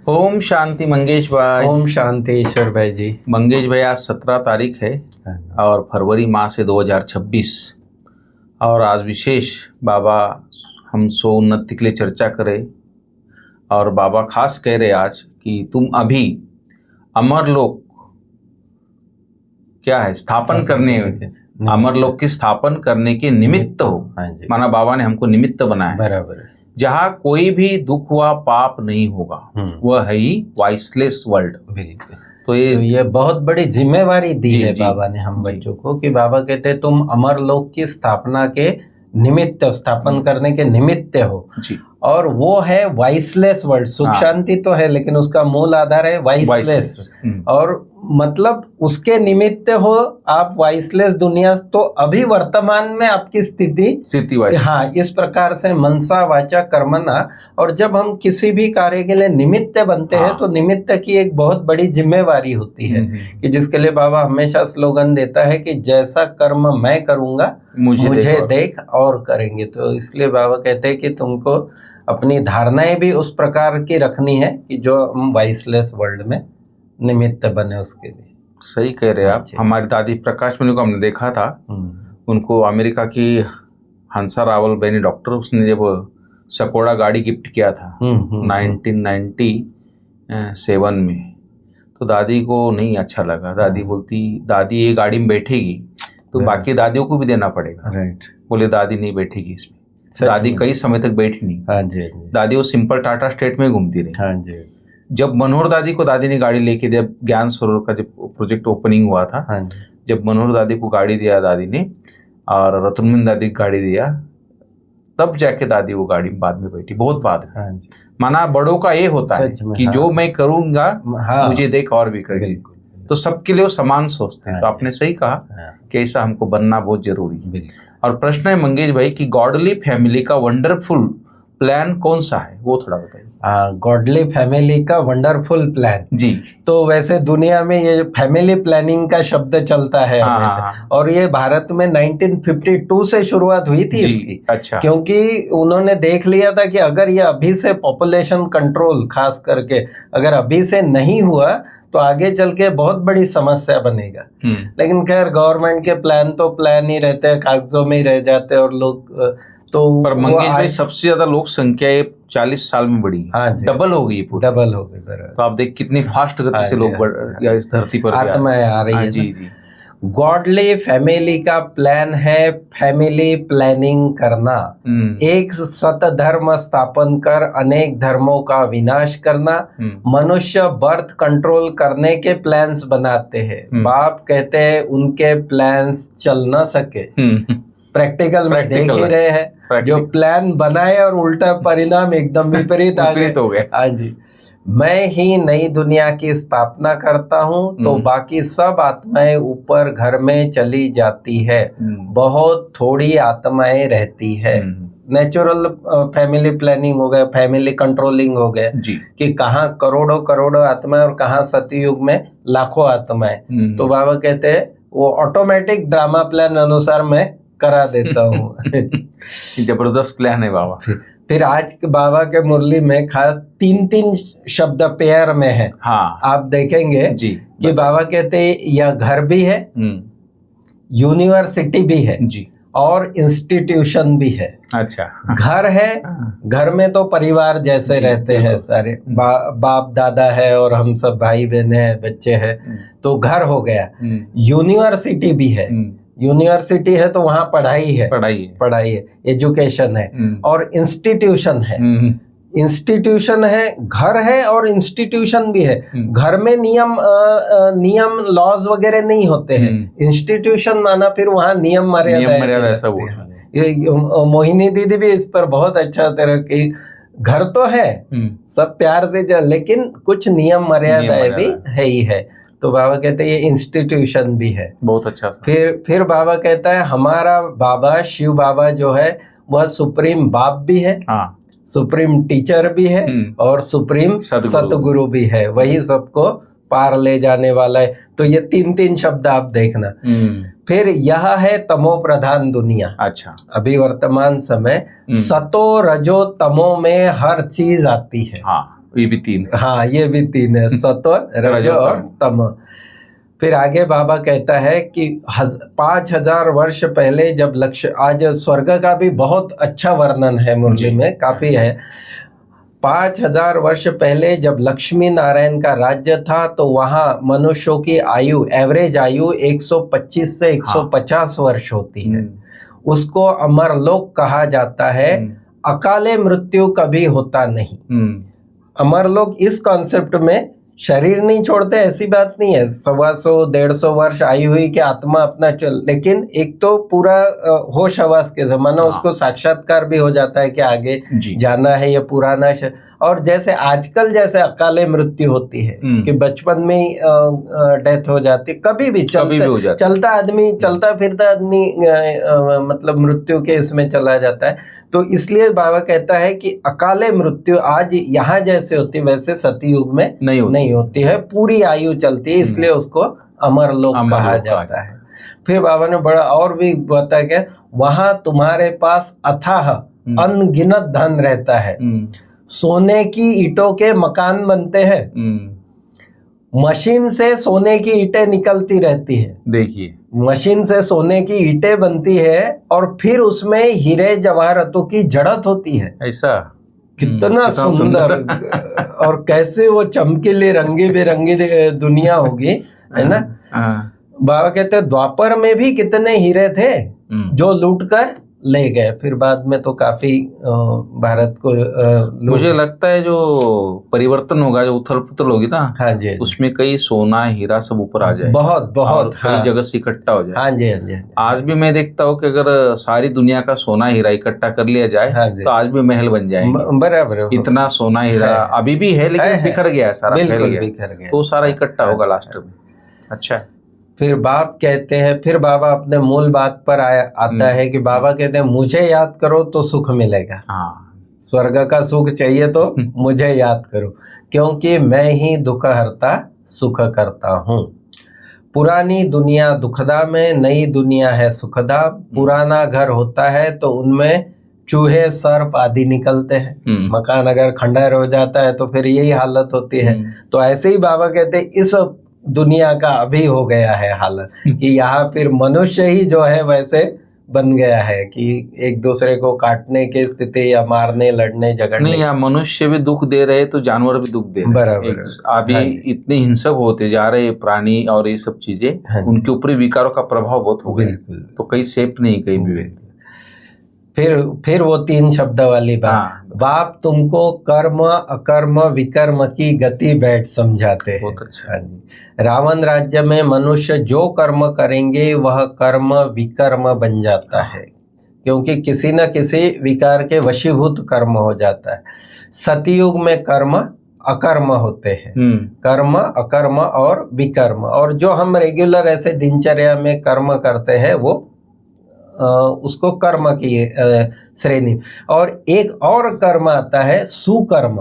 ओम शांति मंगेश भाई। ओम शांति ईश्वर भाई जी। मंगेश भाई, आज 17 तारीख है और फरवरी माह से 2026 और आज विशेष बाबा हम सो उन्नति के लिए चर्चा करें और बाबा खास कह रहे आज कि तुम अभी अमरलोक क्या है स्थापन करने, अमरलोक की स्थापन करने के निमित्त हो। माना बाबा ने हमको निमित्त बनाया, बराबर है। जहाँ कोई भी दुख व पाप नहीं होगा, वह है ही वाइसलेस वर्ल्ड। बिल्कुल। तो ये बहुत बड़ी जिम्मेवारी दी है जी, बाबा ने हम बच्चों को कि बाबा कहते हैं तुम अमरलोक की स्थापना के निमित्त, स्थापन करने के निमित्त हो जी। और वो है वाइसलेस वर्ल्ड। सुख शांति तो है लेकिन उसका मूल आधार है वाइसलेस। और मतलब उसके निमित्त हो आप वाइसलेस दुनिया। तो अभी वर्तमान में आपकी स्थिति हाँ इस प्रकार से मनसा वाचा कर्मणा। और जब हम किसी भी कार्य के लिए निमित्त बनते हैं तो निमित्त की एक बहुत बड़ी जिम्मेवारी होती है कि जिसके लिए बाबा हमेशा स्लोगन देता है कि जैसा कर्म मैं करूंगा मुझे देख और करेंगे। तो इसलिए बाबा कहते हैं कि तुमको अपनी धारणाएं भी उस प्रकार की रखनी है कि जो हम वाइसलेस वर्ल्ड में निमित्त बने उसके लिए। सही कह रहे हैं आप। हमारी दादी प्रकाश मणि को हमने देखा था, उनको अमेरिका की हंसा रावल बहनी डॉक्टर, उसने जब सकोड़ा गाड़ी गिफ्ट किया था 1997 में, तो दादी को नहीं अच्छा लगा। दादी बोलती दादी ये गाड़ी में बैठेगी तो बाकी दादियों को भी देना पड़ेगा। राइट। बोले दादी नहीं बैठेगी इसमें। दादी कई समय तक बैठी नहीं। हाँ जी। दादी वो सिंपल टाटा स्टेट में घूमती रही। हाँ जी। जब मनोहर दादी को दादी ने गाड़ी लेके दिया, ज्ञान सरोवर का जब प्रोजेक्ट ओपनिंग हुआ था, हाँ, जब मनोहर दादी को गाड़ी दिया दादी ने और रतनमन दादी को गाड़ी दिया, तब जाके दादी वो गाड़ी में बाद में बैठी, बहुत बाद में। हाँ, माना बड़ों का ये होता है कि जो मैं करूंगा मुझे देख और भी करेंगे। तो सबके लिए वो समान सोचते हैं। तो आपने सही कहा कि ऐसा हमको बनना बहुत जरूरी है। और प्रश्न है मंगेश भाई कि गॉडली फैमिली का वंडरफुल प्लान कौन सा है, वो थोड़ा बताइए। गॉडली फैमिली का वंडरफुल प्लान जी। तो वैसे दुनिया में ये फैमिली प्लानिंग का शब्द चलता है हमेशा। और ये भारत में 1952 से शुरुआत हुई थी इसकी। अच्छा। क्योंकि उन्होंने देख लिया था कि अगर ये अभी से पॉपुलेशन कंट्रोल खास करके अगर अभी से नहीं हुआ तो आगे चल के बहुत बड़ी समस्या बनेगा। लेकिन खैर गवर्नमेंट के प्लान तो प्लान ही रहते हैं, कागजों में ही रह जाते हैं और लोग तो पर मंगेश भाई सबसे ज्यादा लोक संख्या 40 साल में बढ़ी है। हाँ, डबल हो गई पूरी। डबल हो गई। तो आप देख कितनी फास्ट गति से लोग या इस धरती पर आत्माएं आ रही है। जी। गॉडली फैमिली का प्लान है फैमिली प्लानिंग करना, एक सत धर्म स्थापन कर अनेक धर्मों का विनाश करना। मनुष्य बर्थ कंट्रोल करने के प्लान्स बनाते हैं। बाप कहते हैं उनके प्लान्स चल ना सके। प्रैक्टिकल में देख ही रहे हैं, जो प्लान बनाए और उल्टा परिणाम एकदम विपरीत हो गए। हाँ जी। मैं ही नई दुनिया की स्थापना करता हूँ तो बाकी सब आत्माएं ऊपर घर में चली जाती है, बहुत थोड़ी आत्माएं रहती है। नेचुरल फैमिली प्लानिंग हो गया, फैमिली कंट्रोलिंग हो गया कि कहाँ करोड़ों करोड़ों आत्माएं और कहाँ सतयुग में लाखों आत्माएं। तो बाबा कहते हैं वो ऑटोमेटिक ड्रामा प्लान अनुसार मैं करा देता हूँ। जबरदस्त प्लान है बाबा। फिर आज के बाबा के मुरली में खास 3 शब्द पेयर में है। हाँ। आप देखेंगे जी कि बाबा कहते हैं यह घर भी है, यूनिवर्सिटी भी है जी, और इंस्टीट्यूशन भी है। अच्छा। घर है, घर में तो परिवार जैसे रहते हैं सारे, बाप दादा है और हम सब भाई बहन है, बच्चे हैं, तो घर हो गया। यूनिवर्सिटी भी है, यूनिवर्सिटी है तो वहाँ पढ़ाई है, एजुकेशन है। और इंस्टीट्यूशन है, इंस्टीट्यूशन है, घर है और इंस्टीट्यूशन भी है। घर में नियम लॉज वगैरह नहीं होते हैं। इंस्टीट्यूशन माना फिर वहाँ नियम मर्यादा ऐसा होता है। ये मोहिनी दीदी भी इस पर बहुत अच्छा तरह की, घर तो है सब प्यार से लेकिन कुछ नियम मर्यादाएं भी है ही है। तो बाबा कहते हैं ये इंस्टीट्यूशन भी है। बहुत अच्छा। फिर बाबा कहता है हमारा बाबा शिव बाबा जो है वह सुप्रीम बाप भी है, सुप्रीम टीचर भी है और सुप्रीम सतगुरु भी है। वही सबको पार ले जाने वाला है। तो ये 3 शब्द आप देखना। फिर यह है तमो प्रधान दुनिया। अच्छा। अभी वर्तमान समय सतो रजो तमो में हर चीज आती है। हाँ, ये भी 3। हाँ, ये भी 3 है, सत्व, रज और तम। फिर आगे बाबा कहता है कि 5000 वर्ष पहले जब आज स्वर्ग का भी बहुत अच्छा वर्णन है मुरली में, काफी है। 5000 वर्ष पहले जब लक्ष्मी नारायण का राज्य था तो वहाँ मनुष्यों की आयु, एवरेज आयु 125 से 150 वर्ष होती है। उसको अमरलोक कहा जाता है। अकाले मृत्यु कभी होता नहीं। अमरलोक इस कॉन्सेप्ट में शरीर नहीं छोड़ते, ऐसी बात नहीं है। 125-150 वर्ष आई हुई कि आत्मा अपना लेकिन एक तो पूरा होश हवास के जमाना, उसको साक्षात्कार भी हो जाता है कि आगे जाना है, ये पुराना और जैसे आजकल जैसे अकाले मृत्यु होती है कि बचपन में ही डेथ हो जाती, कभी भी चलता आदमी, चलता फिरता आदमी मतलब मृत्यु के इसमें चला जाता है। तो इसलिए बाबा कहता है कि अकाले मृत्यु आज यहाँ जैसे होती वैसे सतयुग में नहीं होती है, पूरी आयु चलती है, इसलिए उसको अमरलोक कहा जाता है। फिर बाबा ने बड़ा और भी बताया कि वहां तुम्हारे पास अथाह अनगिनत धन रहता है, सोने की ईंटों के मकान बनते हैं, मशीन से सोने की ईंटें निकलती रहती है। देखिए, मशीन से सोने की ईंटें बनती है और फिर उसमें हीरे जवाहरातों की जड़त होती है। ऐसा कितना सुंदर और कैसे वो चमकीले रंगे बेरंगी दुनिया होगी, है ना। बाबा कहते हैं द्वापर में भी कितने हीरे थे जो लूटकर ले गए। फिर बाद में तो काफी भारत को मुझे लगता है जो परिवर्तन होगा, जो उथल पुथल होगी ना, हाँ जी, उसमें कई सोना हीरा सब ऊपर आ जाए, बहुत कई जगह से इकट्ठा हो जाए। हाँ जी, हाँ जी। आज भी मैं देखता हूँ कि अगर सारी दुनिया का सोना हीरा इकट्ठा कर लिया जाए तो आज भी महल बन जाएंगे। बराबर, इतना सोना हीरा अभी भी है, लेकिन बिखर गया है, सारा फैल गया, तो सारा इकट्ठा होगा लास्ट में। अच्छा, फिर बाप कहते हैं, फिर बाबा अपने मूल बात पर आता है कि बाबा कहते हैं मुझे याद करो तो सुख मिलेगा। स्वर्ग का सुख चाहिए तो मुझे याद करो, क्योंकि मैं ही दुख हरता सुख करता हूँ। पुरानी दुनिया दुखदा में, नई दुनिया है सुखदा। पुराना घर होता है तो उनमें चूहे सर्प आदि निकलते हैं। मकान अगर खंडहर हो जाता है तो फिर यही हालत होती है। तो ऐसे ही बाबा कहते हैं इस दुनिया का अभी हो गया है हालत कि यहाँ फिर मनुष्य ही जो है वैसे बन गया है कि एक दूसरे को काटने की स्थिति या मारने, लड़ने, झगड़ने। नहीं, यहाँ मनुष्य भी दुख दे रहे तो जानवर भी दुख दे रहे। बराबर। अभी इतने हिंसक होते जा रहे प्राणी और ये सब चीजें, उनके ऊपर विकारों का प्रभाव बहुत हो गया, तो कहीं सेफ नहीं कहीं भी। फिर वो 3 शब्द वाली बात, बाप तुमको कर्म अकर्म विकर्म की गति बैठ समझाते हैं। बहुत अच्छा। रावण राज्य में मनुष्य जो कर्म करेंगे वह कर्म विकर्म बन जाता है, क्योंकि किसी न किसी विकार के वशीभूत कर्म हो जाता है। सतयुग में कर्म अकर्म होते हैं, कर्म अकर्म और विकर्म। और जो हम रेगुलर ऐसे दिनचर्या में कर्म करते हैं वो उसको कर्म की श्रेणी। और एक और कर्म आता है सुकर्म,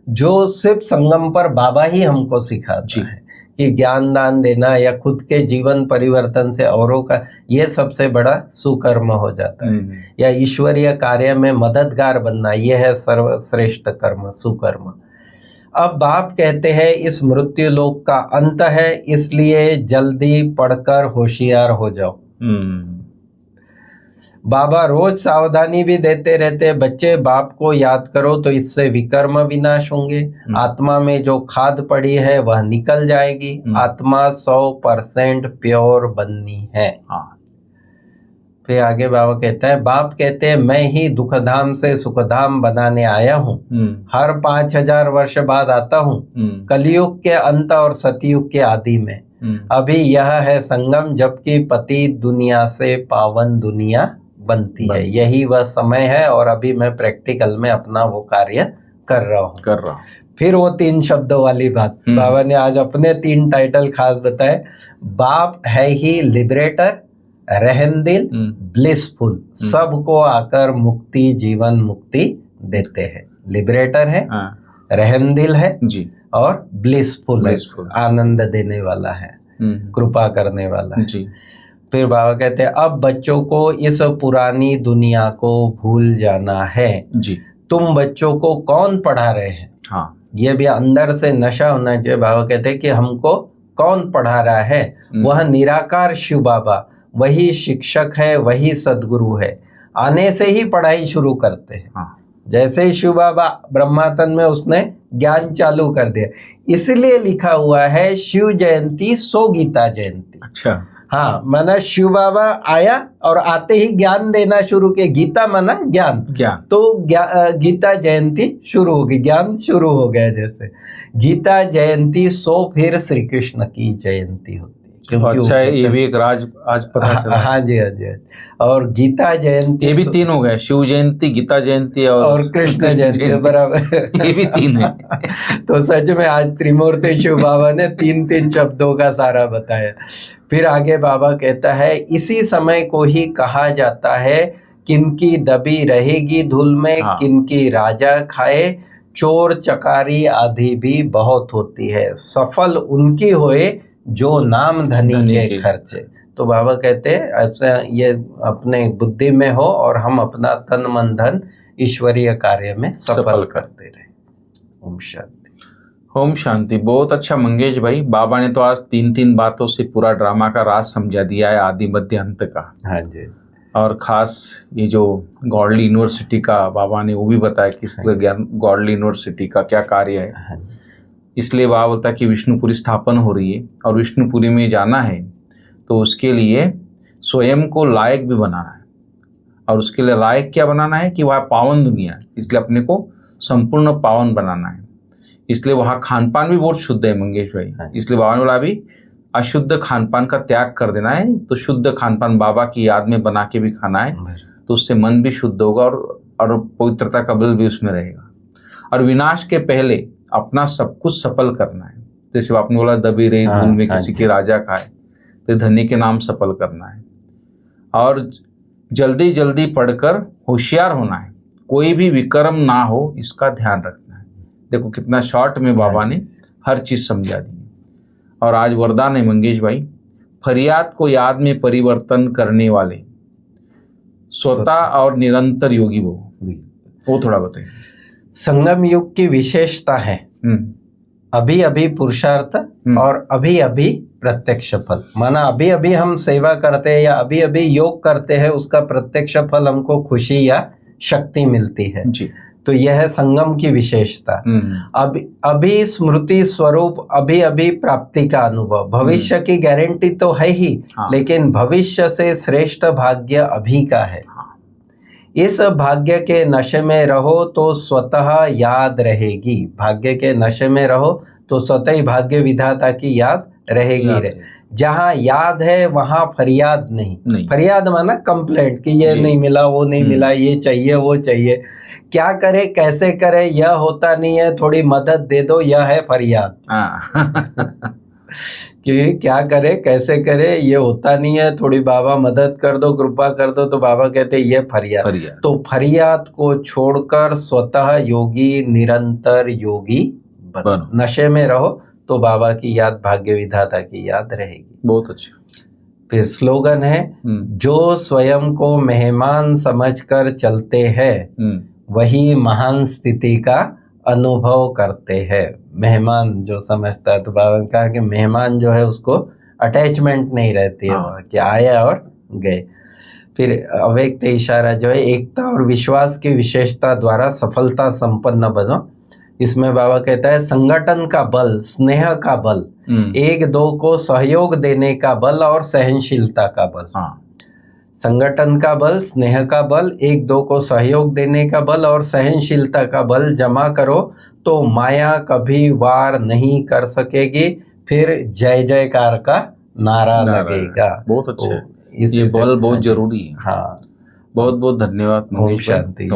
जो सिर्फ संगम पर बाबा ही हमको सिखाता है कि ज्ञान दान देना या खुद के जीवन परिवर्तन से औरों का, ये सबसे बड़ा सुकर्म हो जाता है। या ईश्वरीय कार्य में मददगार बनना, यह है सर्वश्रेष्ठ कर्म, सुकर्म। अब बाप कहते हैं इस मृत्यु लोक का अंत है, इसलिए जल्दी पढ़कर होशियार हो जाओ। बाबा रोज सावधानी भी देते रहते, बच्चे बाप को याद करो तो इससे विकर्म विनाश होंगे। आत्मा में जो खाद पड़ी है वह निकल जाएगी। आत्मा 100% प्योर बननी है। फिर आगे बाबा कहता है, बाप कहते हैं मैं ही दुखधाम से सुखधाम बनाने आया हूँ। हर 5000 वर्ष बाद आता हूँ, कलयुग के अंत और सतयुग के आदि में। अभी यह है संगम, जबकि पति दुनिया से पावन दुनिया बनती है। यही वह समय है और अभी मैं प्रैक्टिकल में अपना वो कार्य कर रहा हूँ। फिर वो 3 शब्दों वाली बात, बाबा ने आज अपने 3 टाइटल खास बताए। बाप है ही लिबरेटर, रहमदिल, ब्लिसफुल, सबको आकर मुक्ति, जीवन मुक्ति देते हैं। लिबरेटर है, रहमदिल है जी, और ब्लिसफुल है, आनंद देने वाला है, कृपा करने वाला है जी। फिर बाबा कहते हैं अब बच्चों को इस पुरानी दुनिया को भूल जाना है जी। तुम बच्चों को कौन पढ़ा रहे हैं? हाँ, ये भी अंदर से नशा होना चाहिए। बाबा कहते हैं कि हमको कौन पढ़ा रहा है, वह निराकार शिव बाबा, वही शिक्षक है, वही सदगुरु है। आने से ही पढ़ाई शुरू करते हैं। हाँ, जैसे ही शिव बाबा ब्रह्मातन में उसने ज्ञान चालू कर दिया, इसलिए लिखा हुआ है शिव जयंती सो गीता जयंती। अच्छा, हाँ, माना शिव बाबा आया और आते ही ज्ञान देना शुरू किया। गीता माना ज्ञान, तो गीता जयंती शुरू हो गई, ज्ञान शुरू हो गया। जैसे गीता जयंती सो फिर श्री कृष्ण की जयंती होती है। अच्छा, ये भी एक राज आज पता चला। हाँ जी, हाँ जी। और गीता जयंती, ये भी तीन हो गए, शिव जयंती, गीता जयंती और कृष्ण जयंती, बराबर। ये भी तीन है। तो सच में आज त्रिमूर्ति शिव बाबा ने तीन तीन शब्दों का सारा बताया। फिर आगे बाबा कहता है, इसी समय को ही कहा जाता है, किनकी दबी रहेगी धूल में, हाँ, किनकी राजा खाए, चोर चकारी आदि भी बहुत होती है, सफल उनकी होए जो नाम धनी के खर्चे। तो बाबा कहते हैं ऐसा ये अपने बुद्धि में हो और हम अपना तन मन धन ईश्वरीय कार्य में सफल करते रहे। ओम शांति। ओम शांति। बहुत अच्छा मंगेश भाई, बाबा ने तो आज तीन तीन बातों से पूरा ड्रामा का राज समझा दिया है, आदि मध्य अंत का। हाँ जी। और खास ये जो गॉडली यूनिवर्सिटी का बाबा ने वो भी बताया किस ज्ञान गॉडली यूनिवर्सिटी का क्या कार्य है। इसलिए बाबा बोलता है कि विष्णुपुरी स्थापन हो रही है और विष्णुपुरी में जाना है तो उसके लिए स्वयं को लायक भी बनाना है। और उसके लिए लायक क्या बनाना है कि वह पावन दुनिया है, इसलिए अपने को संपूर्ण पावन बनाना है। इसलिए वहाँ खान पान भी बहुत शुद्ध है मंगेश भाई। इसलिए बाबा ने बोला अभी अशुद्ध खान पान का त्याग कर देना है, तो शुद्ध खान पान बाबा की याद में बना के भी खाना है, तो उससे मन भी शुद्ध होगा और पवित्रता का बल भी उसमें रहेगा। और विनाश के पहले अपना सब कुछ सफल करना है। जैसे आपने बोला दबी रही धूल में किसी के राजा खाए, तो धनी के नाम सफल करना है। और जल्दी जल्दी पढ़कर होशियार होना है, कोई भी विक्रम ना हो इसका ध्यान रखना है। देखो कितना शॉर्ट में बाबा ने हर चीज़ समझा दी। और आज वरदान है मंगेश भाई, फरियाद को याद में परिवर्तन करने वाले स्वतः और निरंतर योगी वो थोड़ा बताइए। संगम युग की विशेषता है अभी अभी पुरुषार्थ और अभी अभी प्रत्यक्ष फल। माना अभी अभी हम सेवा करते हैं या अभी अभी योग करते हैं, उसका प्रत्यक्ष फल हमको खुशी या शक्ति मिलती है जी। तो यह है संगम की विशेषता। अभी स्मृति स्वरूप अभी अभी प्राप्ति का अनुभव। भविष्य की गारंटी तो है ही, लेकिन भविष्य से श्रेष्ठ भाग्य अभी का है। इस भाग्य के नशे में रहो तो स्वतः याद रहेगी। भाग्य के नशे में रहो तो स्वतः ही भाग्य विधाता की याद रहेगी। जहाँ याद है वहाँ फरियाद नहीं। फरियाद माना कंप्लेंट कि ये नहीं मिला, वो नहीं मिला, ये चाहिए, वो चाहिए। क्या करे, कैसे करे, यह होता नहीं है, थोड़ी मदद दे दो, यह है फरियाद। कि क्या करे, कैसे करे, ये होता नहीं है, थोड़ी बाबा मदद कर दो, कृपा कर दो, तो बाबा कहते ये फरियाद। तो फरियाद को छोड़कर स्वतः योगी, निरंतर योगी बनो। नशे में रहो तो बाबा की याद, भाग्य विधाता की याद रहेगी। बहुत अच्छा। फिर स्लोगन है, जो स्वयं को मेहमान समझकर चलते हैं वही महान स्थिति का अनुभव करते हैं। मेहमान जो समझता है, तो बाबा ने कहा कि मेहमान जो है उसको अटैचमेंट नहीं रहती है, कि आया और गए। फिर अव्यक्त इशारा जो है, एकता और विश्वास की विशेषता द्वारा सफलता संपन्न बनो। इसमें बाबा कहता है संगठन का बल, स्नेह का बल, एक दो को सहयोग देने का बल और सहनशीलता का बल। संगठन का बल, स्नेह का बल, एक दो को सहयोग देने का बल और सहनशीलता का बल जमा करो तो माया कभी वार नहीं कर सकेगी। फिर जय जयकार का नारा लगेगा। बहुत अच्छा। ये बल बहुत जरूरी है। हाँ, बहुत बहुत धन्यवाद मंगेश। शांति।